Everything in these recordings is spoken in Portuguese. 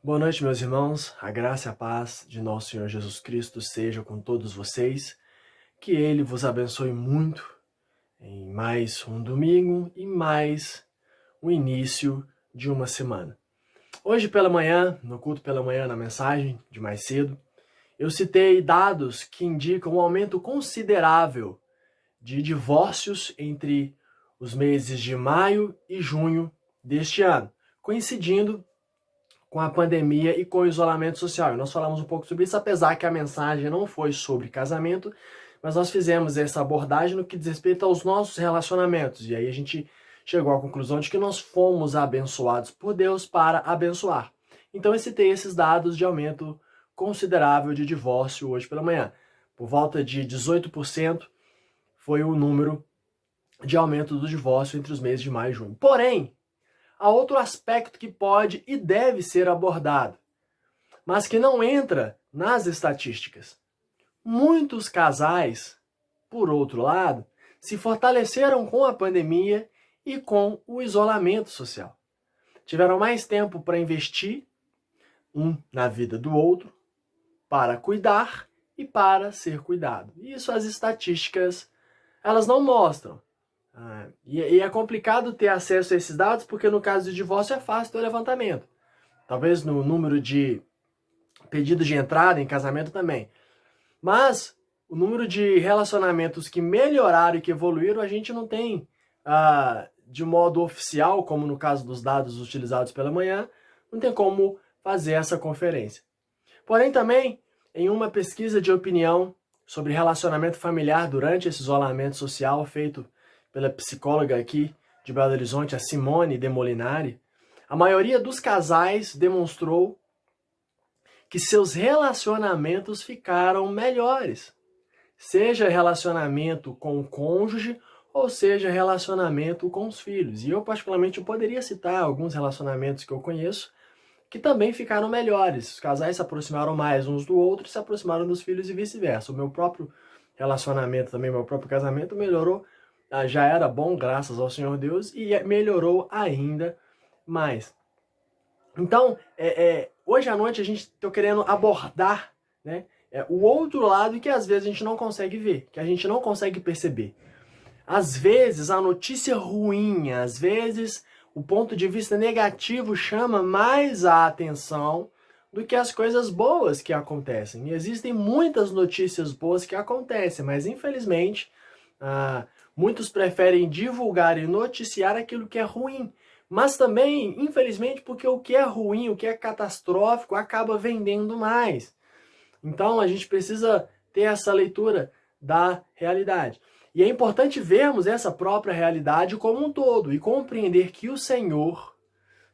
Boa noite, meus irmãos. A graça e a paz de nosso Senhor Jesus Cristo seja com todos vocês. Que Ele vos abençoe muito em mais um domingo e mais o início de uma semana. Hoje pela manhã, no culto pela manhã, na mensagem de mais cedo, eu citei dados que indicam um aumento considerável de divórcios entre os meses de maio e junho deste ano, coincidindo com a pandemia e com o isolamento social. E nós falamos um pouco sobre isso, apesar que a mensagem não foi sobre casamento, mas nós fizemos essa abordagem no que diz respeito aos nossos relacionamentos. E aí a gente chegou à conclusão de que nós fomos abençoados por Deus para abençoar. Então eu citei esses dados de aumento considerável de divórcio hoje pela manhã. Por volta de 18% foi o número de aumento do divórcio entre os meses de maio e junho. Porém, há outro aspecto que pode e deve ser abordado, mas que não entra nas estatísticas. Muitos casais, por outro lado, se fortaleceram com a pandemia e com o isolamento social. Tiveram mais tempo para investir, um na vida do outro, para cuidar e para ser cuidado. Isso as estatísticas, elas não mostram. E é complicado ter acesso a esses dados, porque no caso de divórcio é fácil ter o levantamento. Talvez no número de pedidos de entrada em casamento também. Mas o número de relacionamentos que melhoraram e que evoluíram, a gente não tem de modo oficial, como no caso dos dados utilizados pela manhã, não tem como fazer essa conferência. Porém também, em uma pesquisa de opinião sobre relacionamento familiar durante esse isolamento social feito pela psicóloga aqui de Belo Horizonte, a Simone de Molinari, a maioria dos casais demonstrou que seus relacionamentos ficaram melhores. Seja relacionamento com o cônjuge ou seja relacionamento com os filhos. E eu particularmente poderia citar alguns relacionamentos que eu conheço que também ficaram melhores. Os casais se aproximaram mais uns do outro e se aproximaram dos filhos e vice-versa. O meu próprio relacionamento também, meu próprio casamento melhorou. Já era bom, graças ao Senhor Deus, e melhorou ainda mais. Então, hoje à noite a gente está querendo abordar, né, o outro lado que às vezes a gente não consegue ver, que a gente não consegue perceber. Às vezes a notícia ruim, às vezes o ponto de vista negativo chama mais a atenção do que as coisas boas que acontecem. E existem muitas notícias boas que acontecem, mas infelizmente muitos preferem divulgar e noticiar aquilo que é ruim. Mas também, infelizmente, porque o que é ruim, o que é catastrófico, acaba vendendo mais. Então, a gente precisa ter essa leitura da realidade. E é importante vermos essa própria realidade como um todo e compreender que o Senhor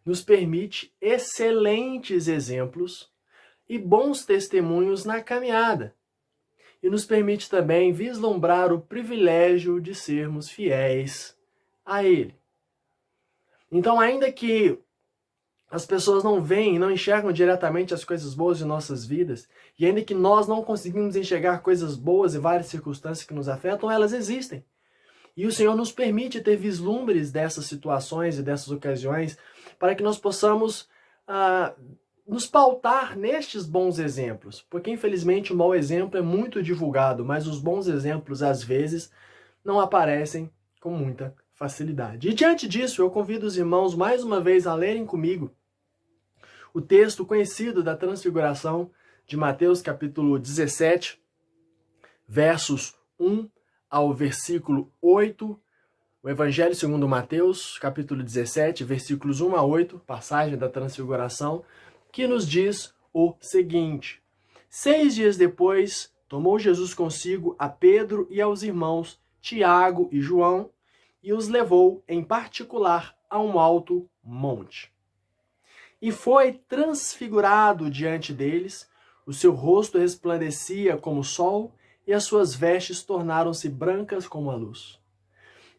nos permite excelentes exemplos e bons testemunhos na caminhada. E nos permite também vislumbrar o privilégio de sermos fiéis a Ele. Então, ainda que as pessoas não veem, não enxergam diretamente as coisas boas de nossas vidas, e ainda que nós não conseguimos enxergar coisas boas e várias circunstâncias que nos afetam, elas existem. E o Senhor nos permite ter vislumbres dessas situações e dessas ocasiões para que nós possamos nos pautar nestes bons exemplos. Porque, infelizmente, o mau exemplo é muito divulgado, mas os bons exemplos, às vezes, não aparecem com muita facilidade. E diante disso, eu convido os irmãos mais uma vez a lerem comigo o texto conhecido da Transfiguração de Mateus capítulo 17, versos 1 ao versículo 8, o Evangelho segundo Mateus, capítulo 17, versículos 1 a 8, passagem da Transfiguração, que nos diz o seguinte: 6 dias depois, tomou Jesus consigo a Pedro e aos irmãos Tiago e João, e os levou em particular a um alto monte. E foi transfigurado diante deles, o seu rosto resplandecia como o sol, e as suas vestes tornaram-se brancas como a luz.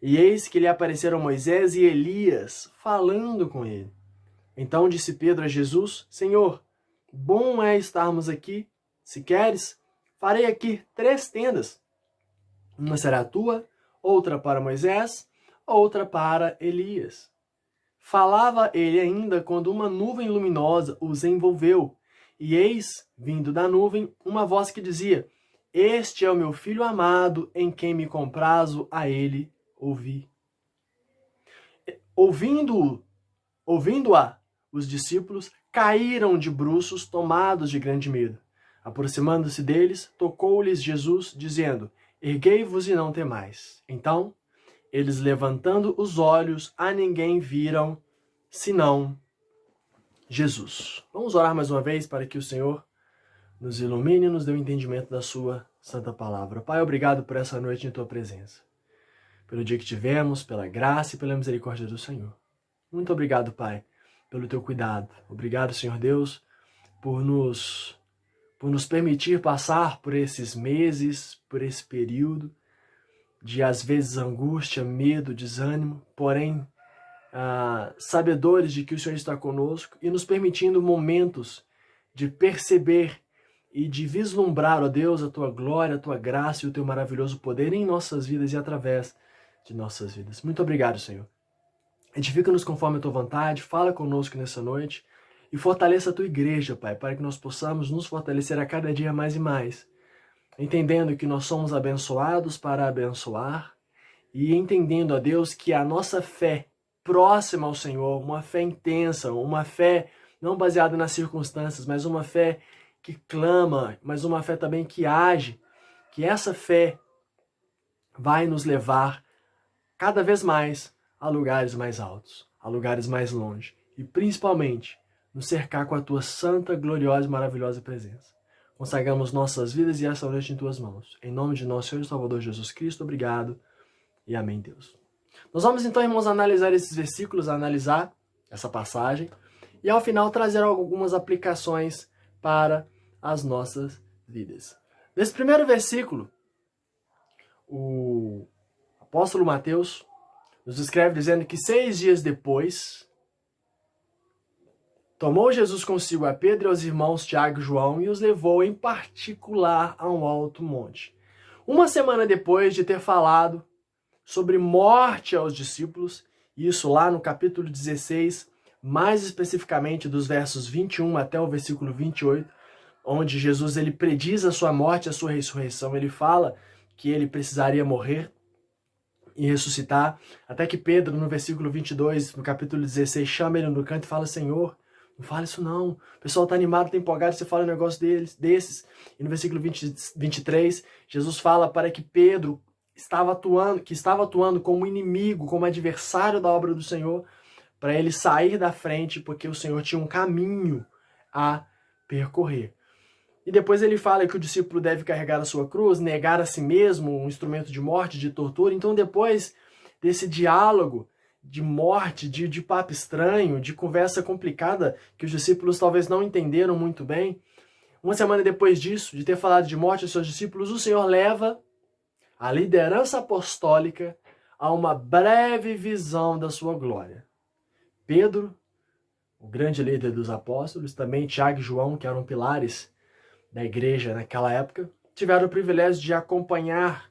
E eis que lhe apareceram Moisés e Elias, falando com ele. Então disse Pedro a Jesus: Senhor, bom é estarmos aqui. Se queres, farei aqui 3 tendas. Uma será tua, outra para Moisés, outra para Elias. Falava ele ainda quando uma nuvem luminosa os envolveu. E eis, vindo da nuvem, uma voz que dizia: Este é o meu filho amado, em quem me comprazo, a ele ouvi. Ouvindo-a, os discípulos caíram de bruços, tomados de grande medo. Aproximando-se deles, tocou-lhes Jesus, dizendo: Erguei-vos e não temais. Então, eles, levantando os olhos, a ninguém viram, senão Jesus. Vamos orar mais uma vez para que o Senhor nos ilumine e nos dê o entendimento da sua santa palavra. Pai, obrigado por essa noite em tua presença, pelo dia que tivemos, pela graça e pela misericórdia do Senhor. Muito obrigado, Pai, pelo teu cuidado. Obrigado, Senhor Deus, por nos permitir passar por esses meses, por esse período de, às vezes, angústia, medo, desânimo, porém, sabedores de que o Senhor está conosco e nos permitindo momentos de perceber e de vislumbrar, ó Deus, a tua glória, a tua graça e o teu maravilhoso poder em nossas vidas e através de nossas vidas. Muito obrigado, Senhor. Edifica-nos conforme a tua vontade, fala conosco nessa noite e fortaleça a tua igreja, Pai, para que nós possamos nos fortalecer a cada dia mais e mais, entendendo que nós somos abençoados para abençoar e entendendo, ó Deus, que a nossa fé próxima ao Senhor, uma fé intensa, uma fé não baseada nas circunstâncias, mas uma fé que clama, mas uma fé também que age, que essa fé vai nos levar cada vez mais a lugares mais altos, a lugares mais longe e principalmente nos cercar com a tua santa, gloriosa e maravilhosa presença. Consagramos nossas vidas e essa noite em tuas mãos. Em nome de nosso Senhor e Salvador Jesus Cristo, obrigado e amém, Deus. Nós vamos então, irmãos, analisar esses versículos, analisar essa passagem e ao final trazer algumas aplicações para as nossas vidas. Nesse primeiro versículo, o apóstolo Mateus nos escreve dizendo que 6 dias depois, tomou Jesus consigo a Pedro e aos irmãos Tiago e João e os levou em particular a um alto monte. Uma semana depois de ter falado sobre morte aos discípulos, isso lá no capítulo 16, mais especificamente dos versos 21 até o versículo 28, onde Jesus ele prediz a sua morte, a sua ressurreição, ele fala que ele precisaria morrer e ressuscitar, até que Pedro, no versículo 22, no capítulo 16, chama ele no canto e fala: Senhor, não fala isso não, o pessoal está animado, está empolgado, você fala um negócio desses. E no versículo 23, Jesus fala para que Pedro estava atuando como inimigo, como adversário da obra do Senhor, para ele sair da frente, porque o Senhor tinha um caminho a percorrer. E depois ele fala que o discípulo deve carregar a sua cruz, negar a si mesmo, um instrumento de morte, de tortura. Então, depois desse diálogo de morte, de papo estranho, de conversa complicada, que os discípulos talvez não entenderam muito bem, uma semana depois disso, de ter falado de morte aos seus discípulos, o Senhor leva a liderança apostólica a uma breve visão da sua glória. Pedro, o grande líder dos apóstolos, também Tiago e João, que eram pilares da igreja naquela época, tiveram o privilégio de acompanhar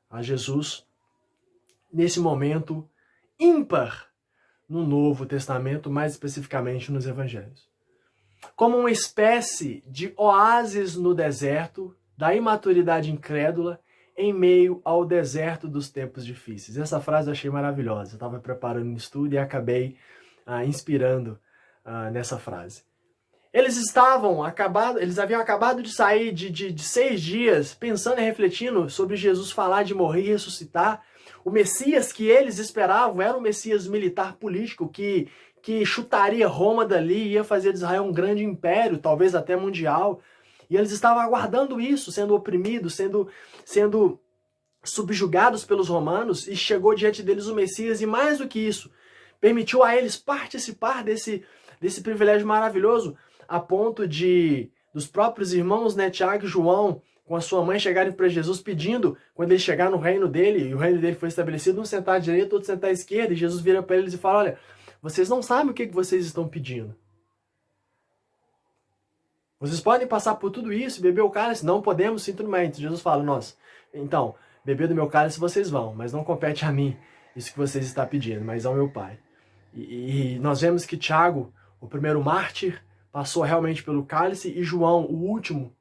a Jesus nesse momento ímpar no Novo Testamento, mais especificamente nos Evangelhos. Como uma espécie de oásis no deserto da imaturidade incrédula em meio ao deserto dos tempos difíceis. Essa frase eu achei maravilhosa. Eu estava preparando um estudo e acabei inspirando nessa frase. Eles haviam acabado de sair de 6 dias pensando e refletindo sobre Jesus falar de morrer e ressuscitar. O Messias que eles esperavam era um Messias militar político que chutaria Roma dali e ia fazer de Israel um grande império, talvez até mundial. E eles estavam aguardando isso, sendo oprimidos, sendo subjugados pelos romanos, e chegou diante deles o Messias, e mais do que isso, permitiu a eles participar desse privilégio maravilhoso, a ponto de dos próprios irmãos, Tiago e João, com a sua mãe, chegarem para Jesus pedindo, quando ele chegar no reino dele, e o reino dele foi estabelecido, um sentar à direita, outro sentar à esquerda, e Jesus vira para eles e fala: olha, vocês não sabem o que vocês estão pedindo. Vocês podem passar por tudo isso, beber o cálice? Não podemos, sim, tudo mais. Jesus fala: nossa, então, beber do meu cálice vocês vão, mas não compete a mim isso que vocês estão pedindo, mas ao meu Pai. E nós vemos que Tiago, o primeiro mártir, passou realmente pelo cálice, e João, o último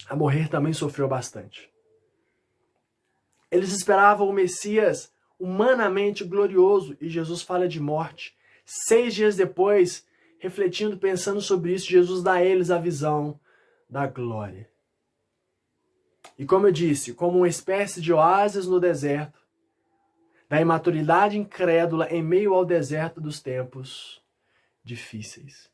a morrer, também sofreu bastante. Eles esperavam o Messias humanamente glorioso, e Jesus fala de morte. 6 dias depois, refletindo, pensando sobre isso, Jesus dá a eles a visão da glória. E como eu disse, como uma espécie de oásis no deserto, da imaturidade incrédula em meio ao deserto dos tempos difíceis.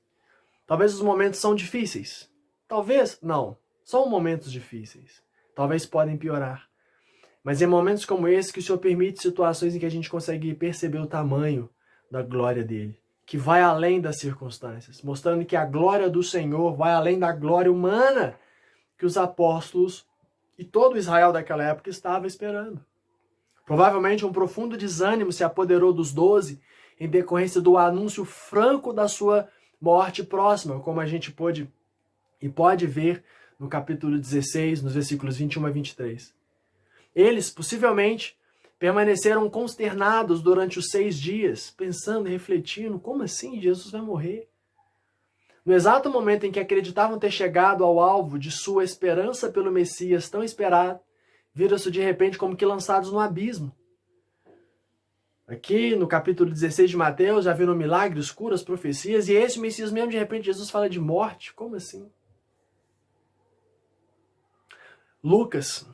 Talvez os momentos são difíceis. Talvez não. São momentos difíceis. Talvez podem piorar. Mas é em momentos como esse que o Senhor permite situações em que a gente consegue perceber o tamanho da glória dele, que vai além das circunstâncias, mostrando que a glória do Senhor vai além da glória humana que os apóstolos e todo Israel daquela época estava esperando. Provavelmente um profundo desânimo se apoderou dos 12 em decorrência do anúncio franco da sua morte próxima, como a gente pode ver no capítulo 16, nos versículos 21 a 23. Eles, possivelmente, permaneceram consternados durante os 6 dias, pensando e refletindo, como assim Jesus vai morrer? No exato momento em que acreditavam ter chegado ao alvo de sua esperança pelo Messias tão esperado, viram-se de repente como que lançados no abismo. Aqui no capítulo 16 de Mateus já viram milagres, curas, profecias, e esse Messias mesmo, de repente Jesus fala de morte. Como assim? Lucas,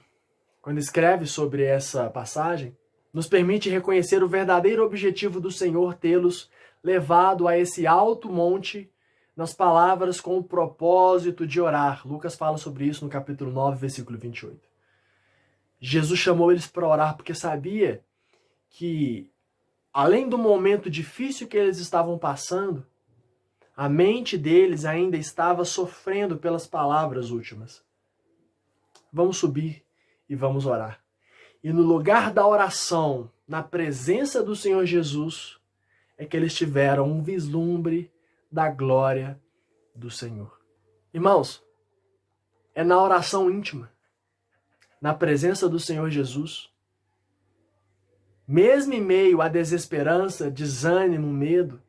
quando escreve sobre essa passagem, nos permite reconhecer o verdadeiro objetivo do Senhor tê-los levado a esse alto monte nas palavras com o propósito de orar. Lucas fala sobre isso no capítulo 9, versículo 28. Jesus chamou eles para orar porque sabia que, além do momento difícil que eles estavam passando, a mente deles ainda estava sofrendo pelas palavras últimas. Vamos subir e vamos orar. E no lugar da oração, na presença do Senhor Jesus, é que eles tiveram um vislumbre da glória do Senhor. Irmãos, é na oração íntima, na presença do Senhor Jesus, mesmo em meio à desesperança, desânimo, medo,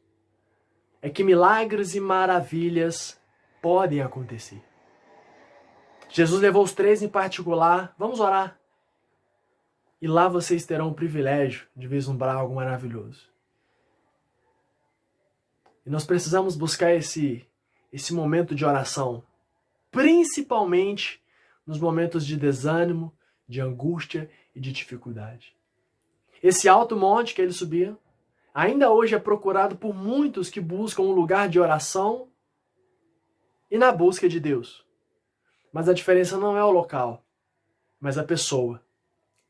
é que milagres e maravilhas podem acontecer. Jesus levou os 3 em particular. Vamos orar. E lá vocês terão o privilégio de vislumbrar algo maravilhoso. E nós precisamos buscar esse momento de oração, principalmente nos momentos de desânimo, de angústia e de dificuldade. Esse alto monte que ele subia, ainda hoje é procurado por muitos que buscam um lugar de oração e na busca de Deus. Mas a diferença não é o local, mas a pessoa.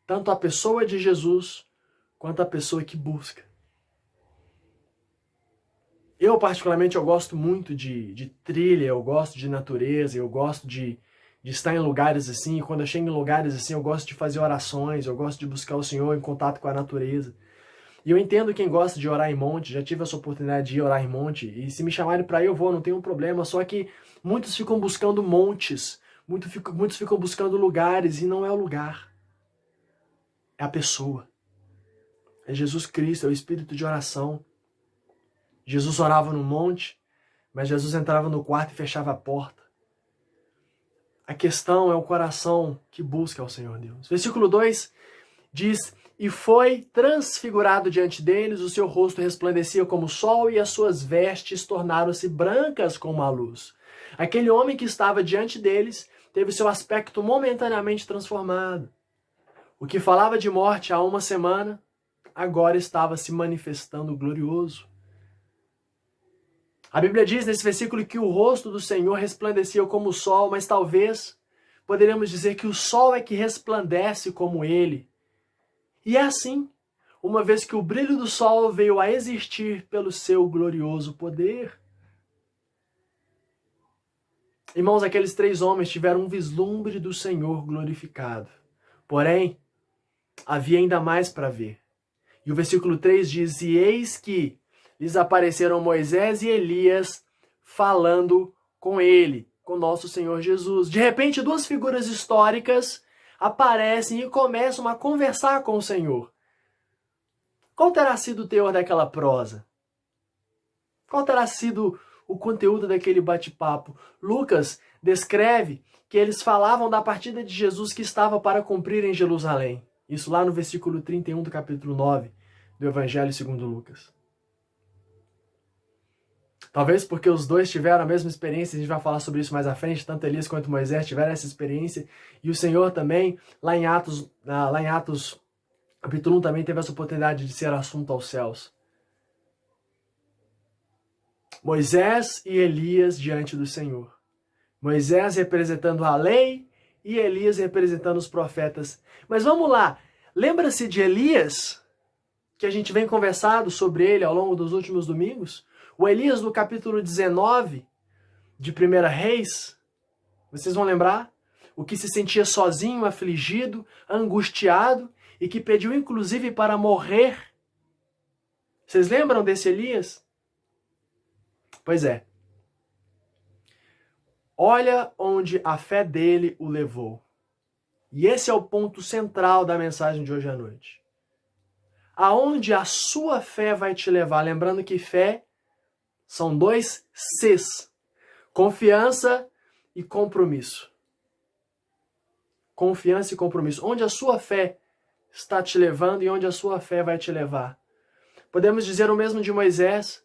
Tanto a pessoa de Jesus, quanto a pessoa que busca. Eu, particularmente, eu gosto muito de trilha, eu gosto de natureza, eu gosto de estar em lugares assim. E quando eu chego em lugares assim, eu gosto de fazer orações, eu gosto de buscar o Senhor em contato com a natureza. E eu entendo quem gosta de orar em monte, já tive essa oportunidade de ir orar em monte, e se me chamarem para ir, eu vou, não tem um problema. Só que muitos ficam buscando montes, muitos ficam buscando lugares, e não é o lugar. É a pessoa. É Jesus Cristo, é o espírito de oração. Jesus orava no monte, mas Jesus entrava no quarto e fechava a porta. A questão é o coração que busca ao Senhor Deus. Versículo 2 diz: E foi transfigurado diante deles, o seu rosto resplandecia como o sol e as suas vestes tornaram-se brancas como a luz. Aquele homem que estava diante deles teve seu aspecto momentaneamente transformado. O que falava de morte há uma semana, agora estava se manifestando glorioso. A Bíblia diz nesse versículo que o rosto do Senhor resplandecia como o sol, mas talvez poderíamos dizer que o sol é que resplandece como ele. E é assim, uma vez que o brilho do sol veio a existir pelo seu glorioso poder. Irmãos, aqueles 3 homens tiveram um vislumbre do Senhor glorificado. Porém, havia ainda mais para ver. E o versículo 3 diz: E eis que lhes apareceram Moisés e Elias falando com ele, com nosso Senhor Jesus. De repente, 2 figuras históricas aparecem e começam a conversar com o Senhor. Qual terá sido o teor daquela prosa? Qual terá sido o conteúdo daquele bate-papo? Lucas descreve que eles falavam da partida de Jesus que estava para cumprir em Jerusalém. Isso lá no versículo 31 do capítulo 9 do Evangelho segundo Lucas. Talvez porque os dois tiveram a mesma experiência, a gente vai falar sobre isso mais à frente, tanto Elias quanto Moisés tiveram essa experiência, e o Senhor também, lá em Atos capítulo 1, também teve essa oportunidade de ser assunto aos céus. Moisés e Elias diante do Senhor. Moisés representando a lei e Elias representando os profetas. Mas vamos lá, lembra-se de Elias, que a gente vem conversado sobre ele ao longo dos últimos domingos? O Elias do capítulo 19 de 1 Reis, vocês vão lembrar? O que se sentia sozinho, afligido, angustiado e que pediu inclusive para morrer. Vocês lembram desse Elias? Pois é. Olha onde a fé dele o levou. E esse é o ponto central da mensagem de hoje à noite. Aonde a sua fé vai te levar? Lembrando que fé são dois Cs. Confiança e compromisso. Confiança e compromisso. Onde a sua fé está te levando e onde a sua fé vai te levar. Podemos dizer o mesmo de Moisés.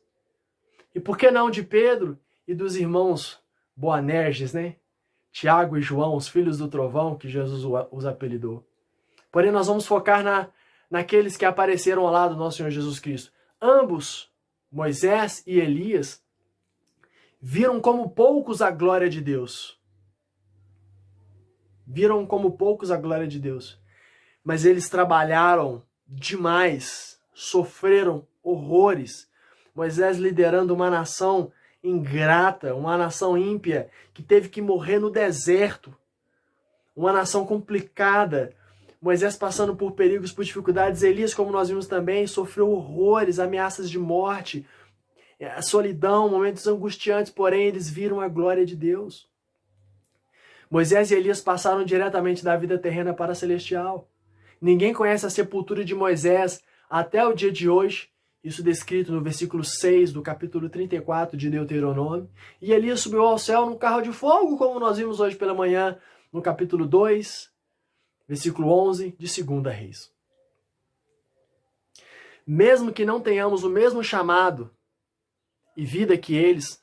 E por que não de Pedro e dos irmãos Boanerges, né? Tiago e João, os filhos do trovão, que Jesus os apelidou. Porém, nós vamos focar naqueles que apareceram ao lado do nosso Senhor Jesus Cristo. Ambos, Moisés e Elias, viram como poucos a glória de Deus. Viram como poucos a glória de Deus. Mas eles trabalharam demais, sofreram horrores. Moisés liderando uma nação ingrata, uma nação ímpia, que teve que morrer no deserto. Uma nação complicada. Moisés passando por perigos, por dificuldades. Elias, como nós vimos também, sofreu horrores, ameaças de morte, a solidão, momentos angustiantes, porém eles viram a glória de Deus. Moisés e Elias passaram diretamente da vida terrena para a celestial. Ninguém conhece a sepultura de Moisés até o dia de hoje, isso descrito no versículo 6 do capítulo 34 de Deuteronômio. E Elias subiu ao céu num carro de fogo, como nós vimos hoje pela manhã, no capítulo 2, versículo 11 de 2 Reis. Mesmo que não tenhamos o mesmo chamado e vida que eles,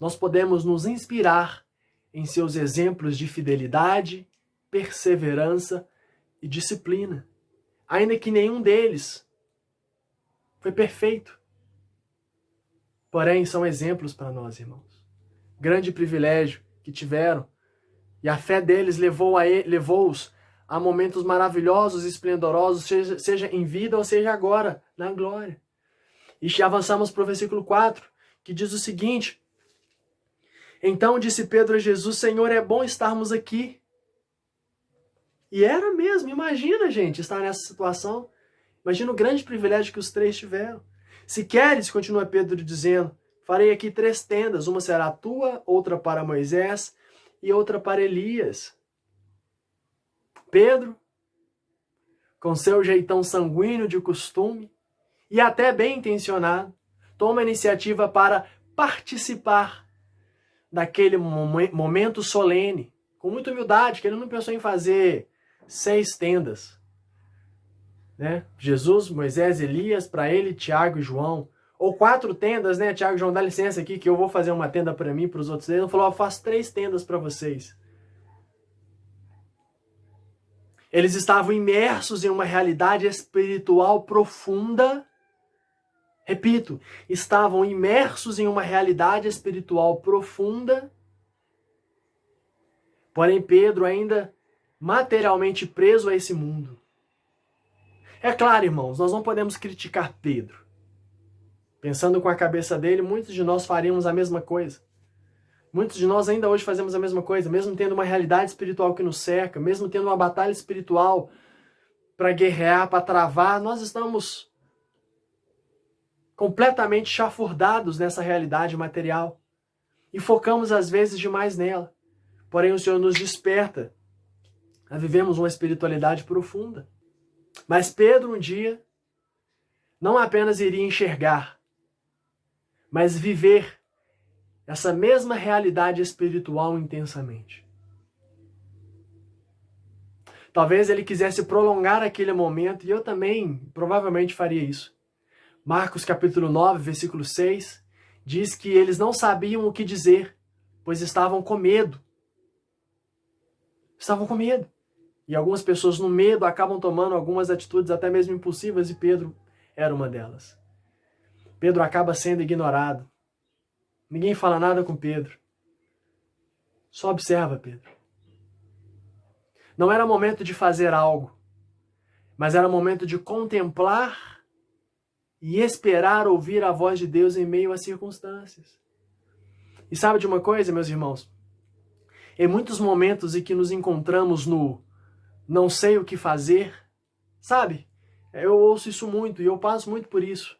nós podemos nos inspirar em seus exemplos de fidelidade, perseverança e disciplina, ainda que nenhum deles foi perfeito. Porém, são exemplos para nós, irmãos. Grande privilégio que tiveram, e a fé deles levou-os a momentos maravilhosos e esplendorosos, seja em vida ou seja agora, na glória. E avançamos para o versículo 4, que diz o seguinte: Então disse Pedro a Jesus, Senhor, é bom estarmos aqui. E era mesmo, imagina, gente, estar nessa situação. Imagina o grande privilégio que os três tiveram. Se queres, continua Pedro dizendo, farei aqui 3 tendas, uma será tua, outra para Moisés e outra para Elias. Pedro, com seu jeitão sanguíneo de costume, e até bem intencionado, toma a iniciativa para participar daquele momento solene, com muita humildade, que ele não pensou em fazer 6 tendas. Né? Jesus, Moisés, Elias, para ele, Tiago e João. Ou 4 tendas, né? Tiago e João, dá licença aqui que eu vou fazer uma tenda para mim e para os outros. Ele falou, eu faço 3 tendas para vocês. Eles estavam imersos em uma realidade espiritual profunda. Repito, estavam imersos em uma realidade espiritual profunda. Porém, Pedro ainda materialmente preso a esse mundo. É claro, irmãos, nós não podemos criticar Pedro. Pensando com a cabeça dele, muitos de nós faríamos a mesma coisa. Muitos de nós ainda hoje fazemos a mesma coisa, mesmo tendo uma realidade espiritual que nos cerca, mesmo tendo uma batalha espiritual para guerrear, para travar, nós estamos completamente chafurdados nessa realidade material e focamos às vezes demais nela. Porém, o Senhor nos desperta a vivermos uma espiritualidade profunda. Mas Pedro um dia não apenas iria enxergar, mas viver essa mesma realidade espiritual intensamente. Talvez ele quisesse prolongar aquele momento, e eu também provavelmente faria isso. Marcos capítulo 9, versículo 6, diz que eles não sabiam o que dizer, pois estavam com medo. Estavam com medo. E algumas pessoas no medo acabam tomando algumas atitudes até mesmo impulsivas, e Pedro era uma delas. Pedro acaba sendo ignorado. Ninguém fala nada com Pedro. Só observa Pedro. Não era momento de fazer algo, mas era momento de contemplar e esperar ouvir a voz de Deus em meio às circunstâncias. E sabe de uma coisa, meus irmãos? Em muitos momentos em que nos encontramos no não sei o que fazer, sabe? Eu ouço isso muito e eu passo muito por isso.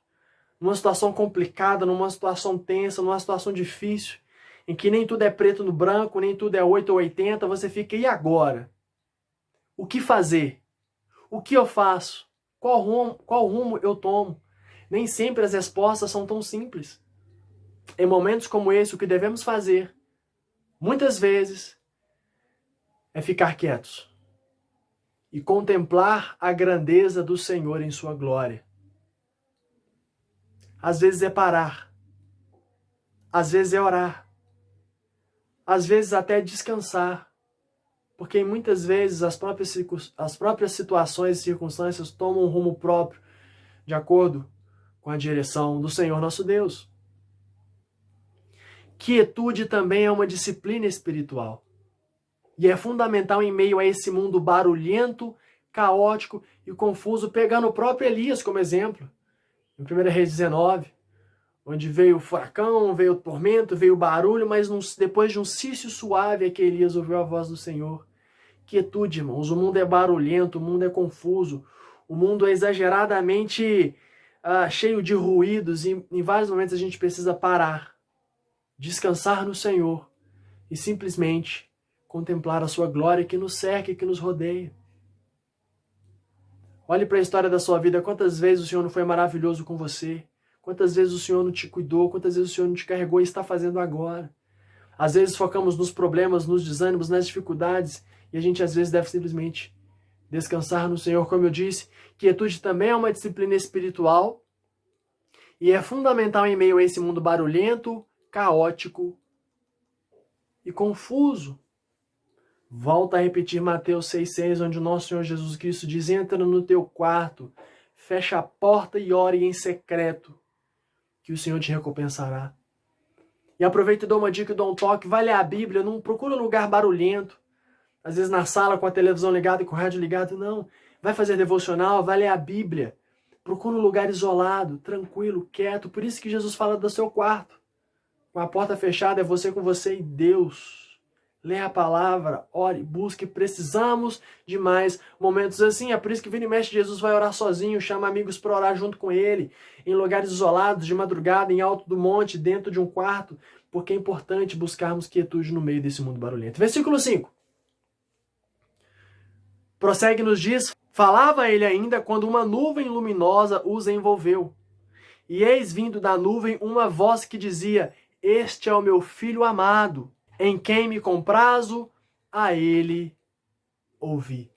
Numa situação complicada, numa situação tensa, numa situação difícil, em que nem tudo é preto no branco, nem tudo é 8 ou 80, você fica, e agora? O que fazer? O que eu faço? Qual rumo eu tomo? Nem sempre as respostas são tão simples. Em momentos como esse, o que devemos fazer, muitas vezes, é ficar quietos e contemplar a grandeza do Senhor em sua glória. Às vezes é parar, às vezes é orar, às vezes até descansar, porque muitas vezes as próprias situações e circunstâncias tomam um rumo próprio, de acordo com a direção do Senhor nosso Deus. Quietude também é uma disciplina espiritual. E é fundamental em meio a esse mundo barulhento, caótico e confuso, pegando o próprio Elias como exemplo. Em 1 Reis 19, onde veio o furacão, veio o tormento, veio o barulho, mas depois de um cício suave é que Elias ouviu a voz do Senhor. Quietude, irmãos. O mundo é barulhento, o mundo é confuso, o mundo é exageradamente cheio de ruídos, e em vários momentos a gente precisa parar, descansar no Senhor e simplesmente contemplar a sua glória que nos cerca e que nos rodeia. Olhe para a história da sua vida, quantas vezes o Senhor não foi maravilhoso com você, quantas vezes o Senhor não te cuidou, quantas vezes o Senhor não te carregou e está fazendo agora. Às vezes focamos nos problemas, nos desânimos, nas dificuldades, e a gente às vezes deve simplesmente descansar no Senhor. Como eu disse, quietude também é uma disciplina espiritual e é fundamental em meio a esse mundo barulhento, caótico e confuso. Volta a repetir Mateus 6,6, onde o nosso Senhor Jesus Cristo diz: entra no teu quarto, fecha a porta e ore em secreto, que o Senhor te recompensará. E aproveita e dou uma dica, dou um toque, vai ler a Bíblia, não procura um lugar barulhento, às vezes na sala com a televisão ligada e com o rádio ligado, não. Vai fazer devocional, vai ler a Bíblia, procura um lugar isolado, tranquilo, quieto. Por isso que Jesus fala do seu quarto. Com a porta fechada é você com você e Deus. Leia a palavra, ore, busque. Precisamos de mais momentos assim. É por isso que vira e mexe, Jesus vai orar sozinho, chama amigos para orar junto com ele, em lugares isolados, de madrugada, em alto do monte, dentro de um quarto, porque é importante buscarmos quietude no meio desse mundo barulhento. Versículo 5. Prossegue, nos diz: falava ele ainda quando uma nuvem luminosa os envolveu. E eis vindo da nuvem uma voz que dizia: este é o meu filho amado, em quem me comprazo, a ele ouvi.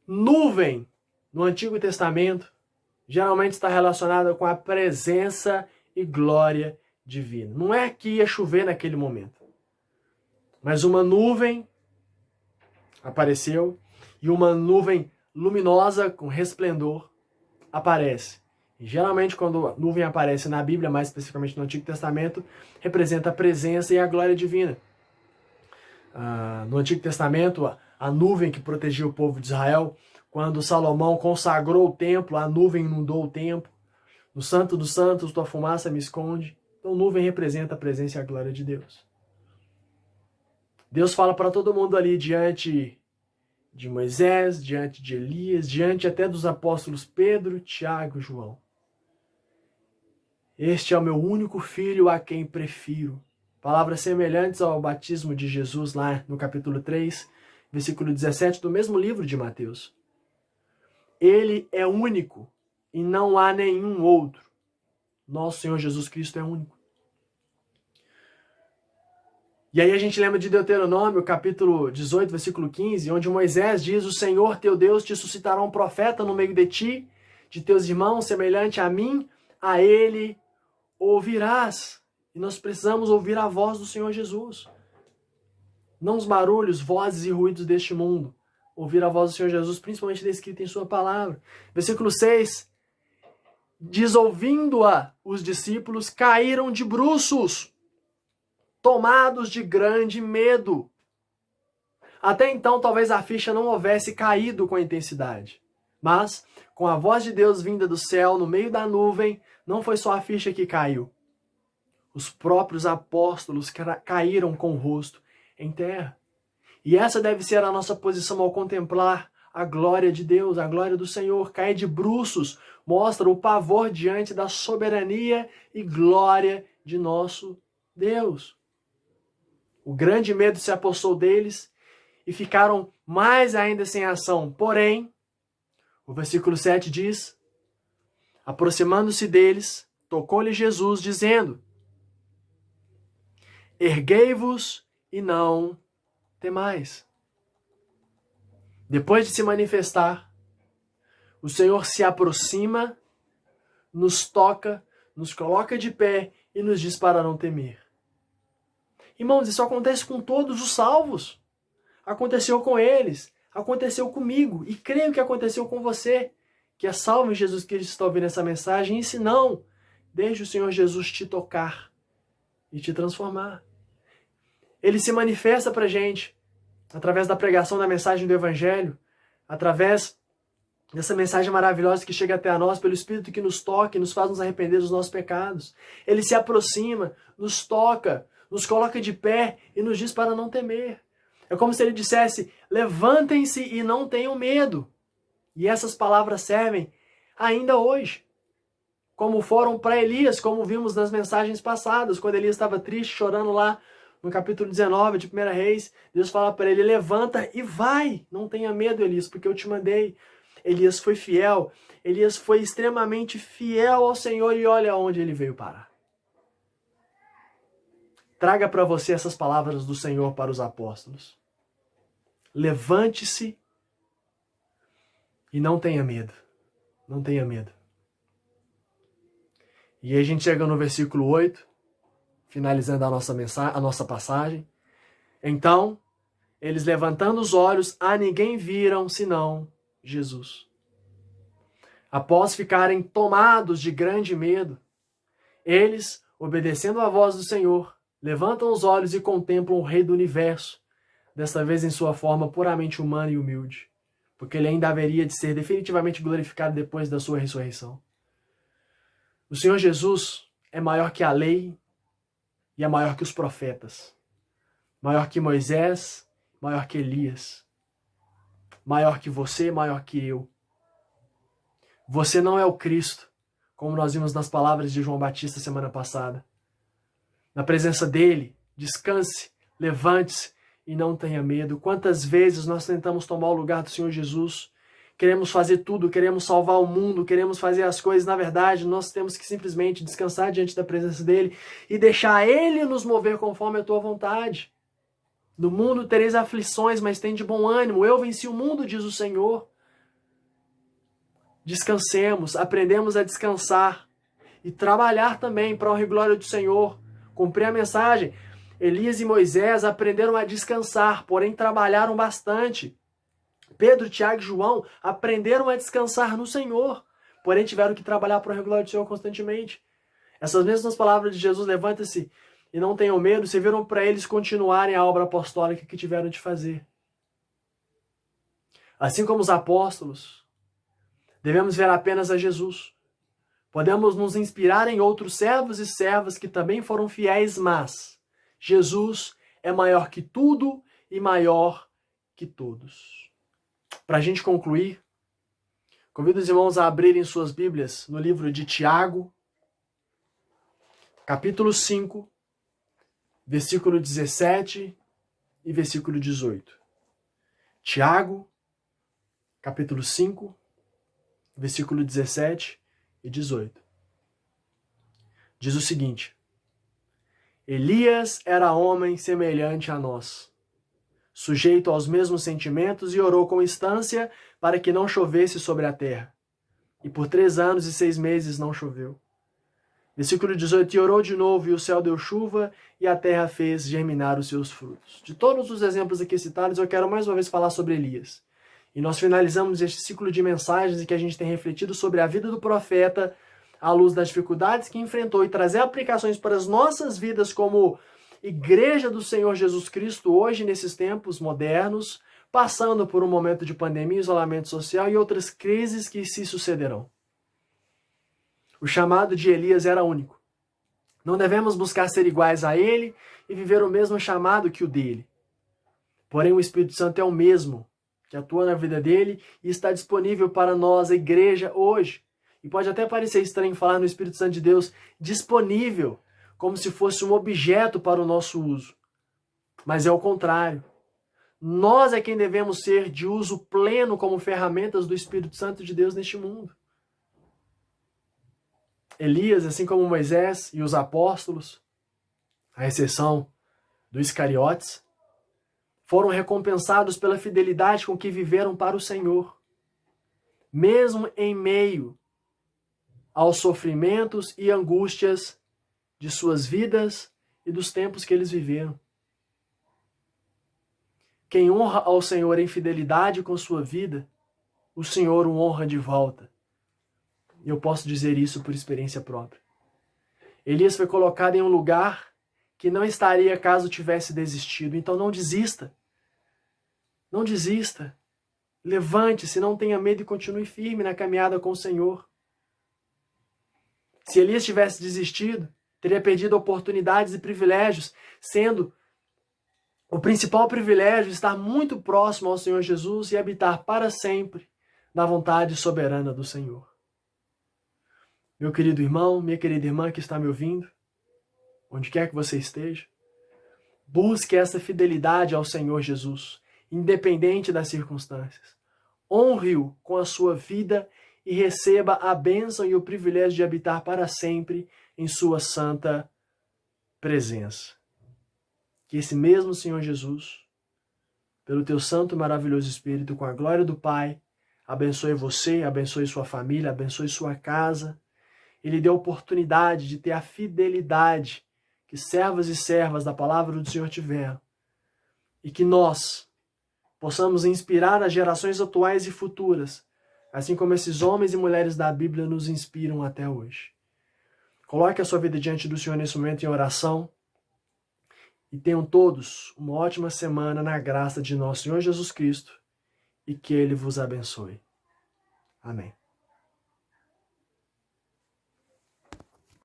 Nuvem, no Antigo Testamento, geralmente está relacionada com a presença e glória divina. Não é que ia chover naquele momento, mas uma nuvem apareceu e uma nuvem luminosa com resplendor aparece. E geralmente quando a nuvem aparece na Bíblia, mais especificamente no Antigo Testamento, representa a presença e a glória divina. No Antigo Testamento, a nuvem que protegia o povo de Israel, quando Salomão consagrou o templo, a nuvem inundou o templo. No Santo dos Santos, tua fumaça me esconde. Então, nuvem representa a presença e a glória de Deus. Deus fala para todo mundo ali diante de Moisés, diante de Elias, diante até dos apóstolos Pedro, Tiago e João. Este é o meu único filho a quem prefiro. Palavras semelhantes ao batismo de Jesus lá no capítulo 3, versículo 17 do mesmo livro de Mateus. Ele é único e não há nenhum outro. Nosso Senhor Jesus Cristo é único. E aí a gente lembra de Deuteronômio, capítulo 18, versículo 15, onde Moisés diz: o Senhor teu Deus te suscitará um profeta no meio de ti, de teus irmãos, semelhante a mim, a ele ouvirás. E nós precisamos ouvir a voz do Senhor Jesus. Não os barulhos, vozes e ruídos deste mundo. Ouvir a voz do Senhor Jesus, principalmente descrita em sua palavra. Versículo 6. Diz: ouvindo-a, os discípulos caíram de bruços, tomados de grande medo. Até então, talvez a ficha não houvesse caído com intensidade. Mas, com a voz de Deus vinda do céu, no meio da nuvem, não foi só a ficha que caiu. Os próprios apóstolos caíram com o rosto em terra. E essa deve ser a nossa posição ao contemplar a glória de Deus, a glória do Senhor. Cair de bruços mostra o pavor diante da soberania e glória de nosso Deus. O grande medo se apossou deles e ficaram mais ainda sem ação. Porém, o versículo 7 diz: aproximando-se deles, tocou-lhe Jesus, dizendo: erguei-vos e não temais. Depois de se manifestar, o Senhor se aproxima, nos toca, nos coloca de pé e nos diz para não temer. Irmãos, isso acontece com todos os salvos. Aconteceu com eles, aconteceu comigo, e creio que aconteceu com você, que é salvo em Jesus Cristo, está ouvindo essa mensagem. E se não, deixe o Senhor Jesus te tocar e te transformar. Ele se manifesta para a gente através da pregação da mensagem do Evangelho, através dessa mensagem maravilhosa que chega até a nós, pelo Espírito que nos toca e nos faz nos arrepender dos nossos pecados. Ele se aproxima, nos toca, nos coloca de pé e nos diz para não temer. É como se ele dissesse: levantem-se e não tenham medo. E essas palavras servem ainda hoje, como foram para Elias, como vimos nas mensagens passadas, quando Elias estava triste, chorando lá no capítulo 19 de 1 Reis. Deus fala para ele: levanta e vai, não tenha medo, Elias, porque eu te mandei. Elias foi fiel, Elias foi extremamente fiel ao Senhor, e olha onde ele veio parar. Traga para você essas palavras do Senhor para os apóstolos. Levante-se e não tenha medo. Não tenha medo. E aí a gente chega no versículo 8, finalizando a nossa passagem. Então, eles levantando os olhos, a ninguém viram senão Jesus. Após ficarem tomados de grande medo, eles, obedecendo à voz do Senhor, levantam os olhos e contemplam o Rei do Universo, desta vez em sua forma puramente humana e humilde, porque ele ainda haveria de ser definitivamente glorificado depois da sua ressurreição. O Senhor Jesus é maior que a lei e é maior que os profetas, maior que Moisés, maior que Elias, maior que você, maior que eu. Você não é o Cristo, como nós vimos nas palavras de João Batista semana passada. Na presença dele, descanse, levante-se e não tenha medo. Quantas vezes nós tentamos tomar o lugar do Senhor Jesus? Queremos fazer tudo, queremos salvar o mundo, queremos fazer as coisas. Na verdade, nós temos que simplesmente descansar diante da presença dele e deixar ele nos mover conforme a tua vontade. No mundo tereis aflições, mas tem de bom ânimo. Eu venci o mundo, diz o Senhor. Descansemos, aprendemos a descansar e trabalhar também para a honra e glória do Senhor. Cumprir a mensagem. Elias e Moisés aprenderam a descansar, porém trabalharam bastante. Pedro, Tiago e João aprenderam a descansar no Senhor, porém tiveram que trabalhar para a honra e glória do Senhor constantemente. Essas mesmas palavras de Jesus, levanta-se e não tenham medo, serviram para eles continuarem a obra apostólica que tiveram de fazer. Assim como os apóstolos, devemos ver apenas a Jesus. Podemos nos inspirar em outros servos e servas que também foram fiéis, mas Jesus é maior que tudo e maior que todos. Para a gente concluir, convido os irmãos a abrirem suas Bíblias no livro de Tiago, capítulo 5, versículo 17 e versículo 18. Tiago, capítulo 5, versículo 17 e 18. Diz o seguinte: Elias era homem semelhante a nós, sujeito aos mesmos sentimentos, e orou com instância para que não chovesse sobre a terra. E por 3 anos e 6 meses não choveu. Versículo 18, e orou de novo, e o céu deu chuva, e a terra fez germinar os seus frutos. De todos os exemplos aqui citados, eu quero mais uma vez falar sobre Elias. E nós finalizamos este ciclo de mensagens em que a gente tem refletido sobre a vida do profeta à luz das dificuldades que enfrentou e trazer aplicações para as nossas vidas como Igreja do Senhor Jesus Cristo hoje nesses tempos modernos, passando por um momento de pandemia, isolamento social e outras crises que se sucederão. O chamado de Elias era único. Não devemos buscar ser iguais a ele e viver o mesmo chamado que o dele. Porém, o Espírito Santo é o mesmo, que atua na vida dele e está disponível para nós, a igreja, hoje. E pode até parecer estranho falar no Espírito Santo de Deus disponível, como se fosse um objeto para o nosso uso. Mas é o contrário. Nós é quem devemos ser de uso pleno como ferramentas do Espírito Santo de Deus neste mundo. Elias, assim como Moisés e os apóstolos, à exceção do Iscariotes, foram recompensados pela fidelidade com que viveram para o Senhor, mesmo em meio aos sofrimentos e angústias de suas vidas e dos tempos que eles viveram. Quem honra ao Senhor em fidelidade com sua vida, o Senhor o honra de volta. E eu posso dizer isso por experiência própria. Elias foi colocado em um lugar que não estaria caso tivesse desistido. Então não desista. Não desista. Levante-se, não tenha medo e continue firme na caminhada com o Senhor. Se Elias tivesse desistido, teria perdido oportunidades e privilégios, sendo o principal privilégio estar muito próximo ao Senhor Jesus e habitar para sempre na vontade soberana do Senhor. Meu querido irmão, minha querida irmã que está me ouvindo, onde quer que você esteja, busque essa fidelidade ao Senhor Jesus, independente das circunstâncias. Honre-o com a sua vida e receba a bênção e o privilégio de habitar para sempre em sua santa presença. Que esse mesmo Senhor Jesus, pelo teu santo e maravilhoso Espírito, com a glória do Pai, abençoe você, abençoe sua família, abençoe sua casa. Ele deu a oportunidade de ter a fidelidade que servas e servas da palavra do Senhor tiveram. E que nós possamos inspirar as gerações atuais e futuras, assim como esses homens e mulheres da Bíblia nos inspiram até hoje. Coloque a sua vida diante do Senhor nesse momento em oração. E tenham todos uma ótima semana na graça de nosso Senhor Jesus Cristo e que Ele vos abençoe. Amém.